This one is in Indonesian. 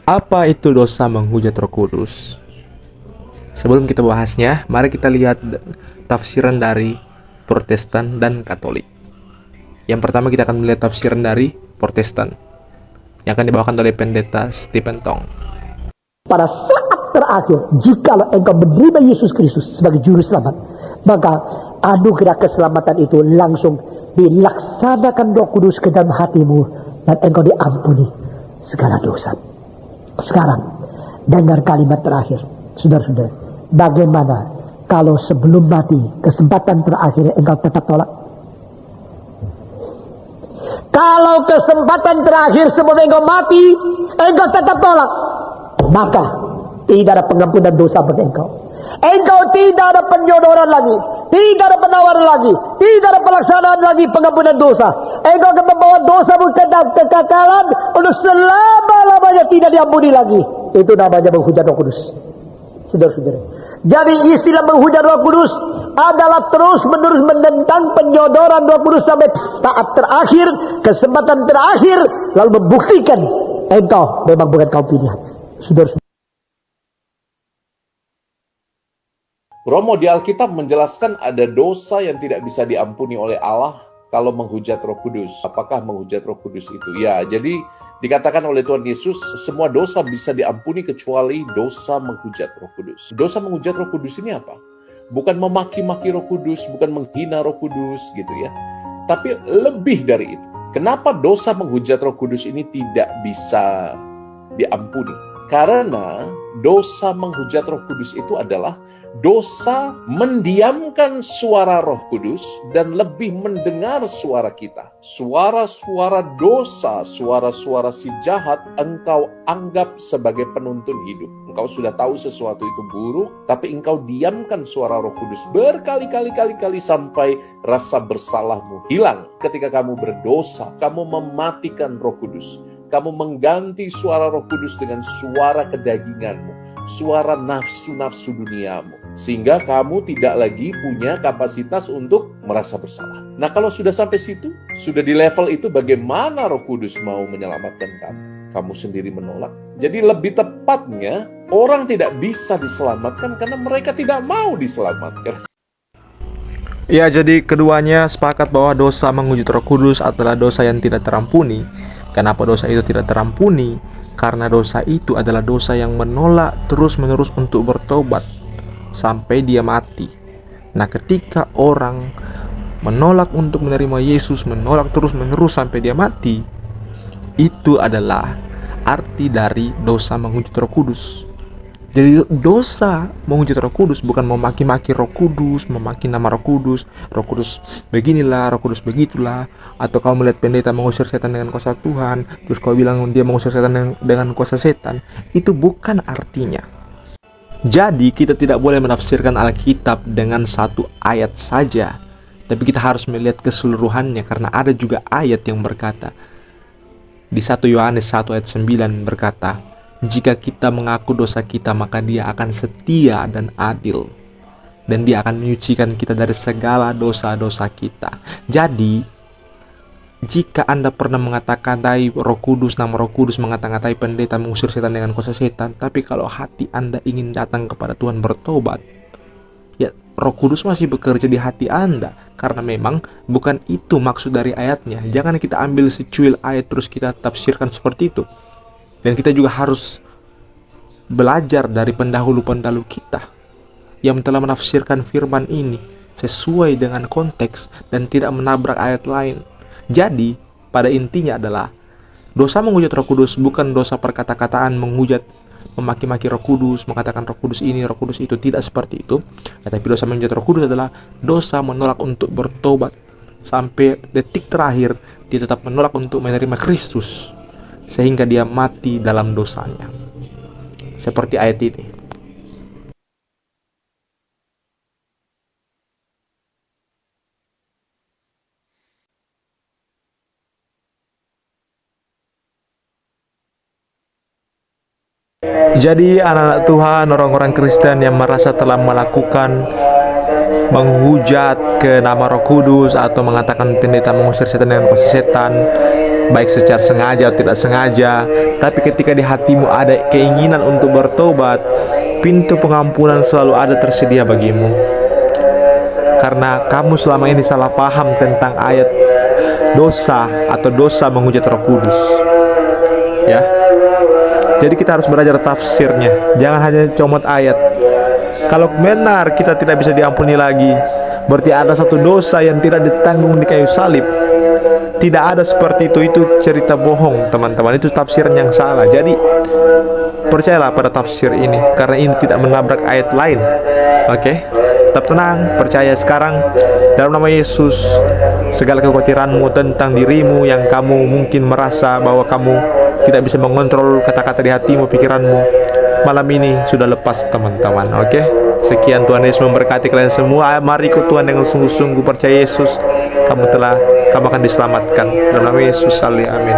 Apa itu dosa menghujat Roh Kudus? Sebelum kita bahasnya, mari kita lihat tafsiran dari Protestan dan Katolik. Yang pertama kita akan melihat tafsiran dari Protestan yang akan dibawakan oleh pendeta Stephen Tong. Pada saat terakhir, jikalau engkau menerima Yesus Kristus sebagai juru selamat, maka anugerah keselamatan itu langsung dilaksanakan Roh Kudus ke dalam hatimu dan engkau diampuni segala dosa. Sekarang dengar kalimat terakhir, saudara-saudara. Bagaimana kalau sebelum mati kesempatan terakhir engkau tetap tolak? Kalau kesempatan terakhir sebelum engkau mati engkau tetap tolak, maka tidak ada pengampunan dosa bagi engkau. Engkau tidak ada penyodoran lagi, tidak ada penawaran lagi, tidak ada pelaksanaan lagi pengampunan dosa. Engkau akan membawa dosamu ke dalam kekekalan untuk selama-lamanya tidak diampuni lagi. Itu namanya menghujat Roh Kudus, saudara-saudara. Jadi istilah menghujat Roh Kudus adalah terus-menerus menentang penyodoran Roh Kudus sampai saat terakhir, kesempatan terakhir, lalu membuktikan engkau memang bukan kaum pilihan, saudara-saudara. Romo di Alkitab menjelaskan ada dosa yang tidak bisa diampuni oleh Allah kalau menghujat Roh Kudus. Apakah menghujat Roh Kudus itu? Ya, jadi dikatakan oleh Tuhan Yesus, semua dosa bisa diampuni kecuali dosa menghujat Roh Kudus. Dosa menghujat Roh Kudus ini apa? Bukan memaki-maki Roh Kudus, bukan menghina Roh Kudus gitu ya. Tapi lebih dari itu. Kenapa dosa menghujat Roh Kudus ini tidak bisa diampuni? Karena dosa menghujat Roh Kudus itu adalah dosa mendiamkan suara Roh Kudus dan lebih mendengar suara kita. Suara-suara dosa, suara-suara si jahat engkau anggap sebagai penuntun hidup. Engkau sudah tahu sesuatu itu buruk, tapi engkau diamkan suara Roh Kudus berkali-kali sampai rasa bersalahmu hilang. Ketika kamu berdosa, kamu mematikan Roh Kudus. Kamu mengganti suara Roh Kudus dengan suara kedaginganmu, suara nafsu-nafsu duniamu. Sehingga kamu tidak lagi punya kapasitas untuk merasa bersalah. Nah, kalau sudah sampai situ, sudah di level itu, bagaimana Roh Kudus mau menyelamatkan kamu? Kamu sendiri menolak. Jadi lebih tepatnya, orang tidak bisa diselamatkan karena mereka tidak mau diselamatkan. Ya, jadi keduanya sepakat bahwa dosa menghujat Roh Kudus adalah dosa yang tidak terampuni. Kenapa dosa itu tidak terampuni? Karena dosa itu adalah dosa yang menolak terus-menerus untuk bertobat sampai dia mati. Nah, ketika orang menolak untuk menerima Yesus, menolak terus-menerus sampai dia mati, itu adalah arti dari dosa menghujat Roh Kudus. Jadi dosa menghujat Roh Kudus bukan memaki-maki Roh Kudus, memaki nama Roh Kudus beginilah, Roh Kudus begitulah, atau kau melihat pendeta mengusir setan dengan kuasa Tuhan, terus kau bilang dia mengusir setan dengan kuasa setan. Itu bukan artinya. Jadi kita tidak boleh menafsirkan Alkitab dengan satu ayat saja, tapi kita harus melihat keseluruhannya, karena ada juga ayat yang berkata di 1 Yohanes 1 ayat 9 berkata, jika kita mengaku dosa kita, maka Dia akan setia dan adil, dan Dia akan menyucikan kita dari segala dosa-dosa kita. Jadi, jika Anda pernah mengata-ngatai Roh Kudus, nama Roh Kudus, mengata-ngatai pendeta mengusir setan dengan kuasa setan, tapi kalau hati Anda ingin datang kepada Tuhan bertobat, ya Roh Kudus masih bekerja di hati Anda, karena memang bukan itu maksud dari ayatnya. Jangan kita ambil secuil ayat terus kita tafsirkan seperti itu. Dan kita juga harus belajar dari pendahulu-pendahulu kita yang telah menafsirkan firman ini sesuai dengan konteks dan tidak menabrak ayat lain. Jadi, pada intinya adalah dosa menghujat Roh Kudus bukan dosa perkata-kataan menghujat, memaki-maki Roh Kudus, mengatakan Roh Kudus ini, Roh Kudus itu, tidak seperti itu. Tetapi dosa menghujat Roh Kudus adalah dosa menolak untuk bertobat sampai detik terakhir. Dia tetap menolak untuk menerima Kristus, sehingga dia mati dalam dosanya. Seperti ayat ini. Jadi anak-anak Tuhan, orang-orang Kristen yang merasa telah melakukan menghujat ke nama Roh Kudus atau mengatakan pendeta mengusir setan dengan kuasa setan, baik secara sengaja atau tidak sengaja. Tapi ketika di hatimu ada keinginan untuk bertobat, pintu pengampunan selalu ada tersedia bagimu. Karena kamu selama ini salah paham tentang ayat dosa atau dosa menghujat Roh Kudus. Ya. Jadi kita harus belajar tafsirnya. Jangan hanya comot ayat. Kalau benar kita tidak bisa diampuni lagi, berarti ada satu dosa yang tidak ditanggung di kayu salib. Tidak ada seperti itu cerita bohong, teman-teman. Itu tafsir yang salah. Jadi percayalah pada tafsir ini, karena ini tidak menabrak ayat lain. Oke? Tetap tenang, percaya sekarang dalam nama Yesus. Segala kekhawatiranmu tentang dirimu yang kamu mungkin merasa bahwa kamu tidak bisa mengontrol kata-kata di hatimu, pikiranmu, malam ini sudah lepas, teman-teman. Oke? Sekian, Tuhan Yesus memberkati kalian semua. Mari ikut Tuhan dengan sungguh-sungguh, percaya Yesus. Kamu akan diselamatkan. Dalam nama Yesus, amin.